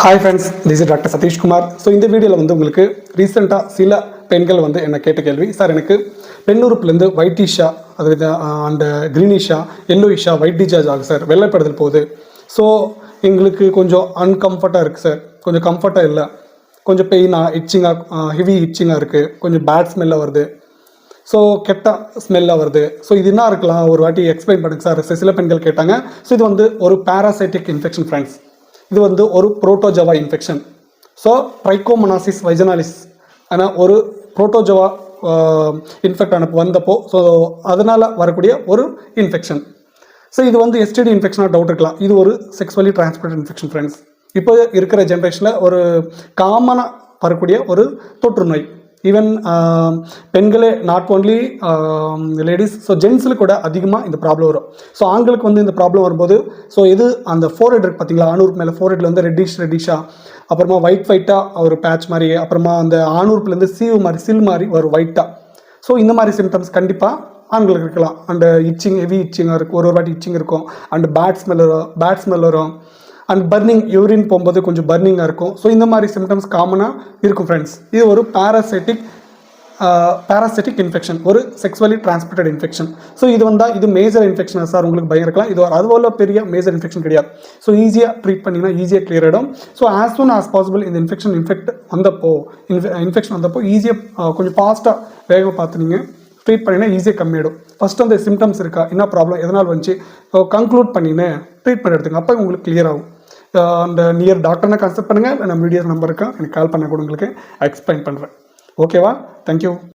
Hi friends, this is doctor Sathishkumar. So இந்த வீடியோவில் வந்து உங்களுக்கு ரீசெண்டாக சில பெண்கள் வந்து என்ன கேட்ட கேள்வி, சார் எனக்கு பெண்ணுறுப்புலேருந்து ஒயிட்டிஷா அது அண்டு க்ரீனிஷா எல்லோயிஷா ஒயிட் டிசார்ஜ் ஆகுது சார், வெள்ளைப்படுதல் போகுது. ஸோ எங்களுக்கு கொஞ்சம் அன்கம்ஃபர்ட்டாக இருக்குது சார், கொஞ்சம் கம்ஃபர்ட்டாக இல்லை, கொஞ்சம் பெயினாக இச்சிங்காக ஹெவி இச்சிங்காக இருக்குது, கொஞ்சம் பேட் ஸ்மெல்லாக வருது, ஸோ கெட்ட ஸ்மெல்லாக வருது. ஸோ இது என்ன இருக்கலாம், ஒரு வாட்டி எக்ஸ்பிளைன் பண்ணுங்க சார். சில பெண்கள் கேட்டாங்க. ஸோ இது வந்து ஒரு பேராசைட்டிக் இன்ஃபெக்ஷன் ஃப்ரெண்ட்ஸ். இது வந்து ஒரு புரோட்டோஜோவா இன்ஃபெக்ஷன். ஸோ ட்ரைகோமோனாசிஸ் வைஜனாலிஸ் ஆனால் ஒரு புரோட்டோஜோவா இன்ஃபெக்ட் ஆனப்போ வந்தப்போ, ஸோ அதனால் வரக்கூடிய ஒரு இன்ஃபெக்ஷன். ஸோ இது வந்து எஸ்டிடி இன்ஃபெக்ஷனாக டவுட் இருக்கலாம். இது ஒரு செக்ஸுவலி டிரான்ஸ்மிட்டட் இன்ஃபெக்ஷன் ஃப்ரெண்ட்ஸ். இப்போ இருக்கிற ஜென்ரேஷனில் ஒரு காமனாக வரக்கூடிய ஒரு தொற்று நோய். ஈவன் பெண்களே, நாட் ஓன்லி லேடிஸ், ஸோ ஜென்ஸில் கூட அதிகமாக இந்த ப்ராப்ளம் வரும். ஸோ ஆண்களுக்கு வந்து இந்த ப்ராப்ளம் வரும்போது, ஸோ இது அந்த ஃபோர்ஹெட் இருக்குது பார்த்தீங்களா, ஆணூருக்கு மேலே ஃபோர்ஹெட்டில் வந்து ரெட்டிஷாக, அப்புறமா ஒயிட்டாக ஒரு பேட்ச் மாதிரி, அப்புறமா அந்த ஆணூருக்குலேருந்து சீவு மாதிரி சில் மாதிரி ஒரு ஒயிட்டாக. ஸோ இந்த மாதிரி சிம்டம்ஸ் கண்டிப்பாக ஆண்களுக்கு இருக்கலாம். அண்டு இச்சிங், ஹெவி இச்சிங்காக இருக்கும், ஒரு வாட்டி இச்சிங் இருக்கும், அண்டு பேட் ஸ்மெல் வரும், அண்ட் பர்னிங், யூரின் போகும்போது கொஞ்சம் பர்னிங்காக இருக்கும். ஸோ இந்த மாதிரி சிம்டம்ஸ் காமனாக இருக்கும் ஃப்ரெண்ட்ஸ். இது ஒரு பேராசைட்டிக் இன்ஃபெக்ஷன், ஒரு செக்ஸுவலி டிரான்ஸ்மிட்டட் இன்ஃபெக்ஷன். ஸோ இது வந்தால் இது மேஜர் இன்ஃபெக்ஷன் சார், உங்களுக்கு பயம் இருக்கலாம். இது அதுபோல் பெரிய மேஜர் இன்ஃபெக்ஷன் கிடையாது. ஸோ ஈஸியாக ட்ரீட் பண்ணிங்கன்னா ஈஸியாக கிளியர் ஆகிடும். So as soon as possible இந்த இன்ஃபெக்ஷன் வந்தப்போ ஈஸியாக கொஞ்சம் ஃபாஸ்ட்டாக வேகம் பார்த்து நீங்கள் ட்ரீட் பண்ணினா ஈஸியாக கம்மியாயிடும். ஃபஸ்ட்டு அந்த சிம்டம்ஸ் இருக்கா, என்ன ப்ராப்ளம், எதனால் வந்துச்சு, கன்க்ளூட் பண்ணின்னு ட்ரீட்மெண்ட் எடுத்துங்க, அப்போ உங்களுக்கு கிளியர் ஆகும். அந்த நியர் டாக்டர்னா கன்சல்ட் பண்ணுங்கள். நம்ம வீடியோ நம்பருக்கு எனக்கு கால் பண்ண கூட உங்களுக்கு எக்ஸ்பிளைன் பண்ணுறேன். ஓகேவா? தேங்க்யூ.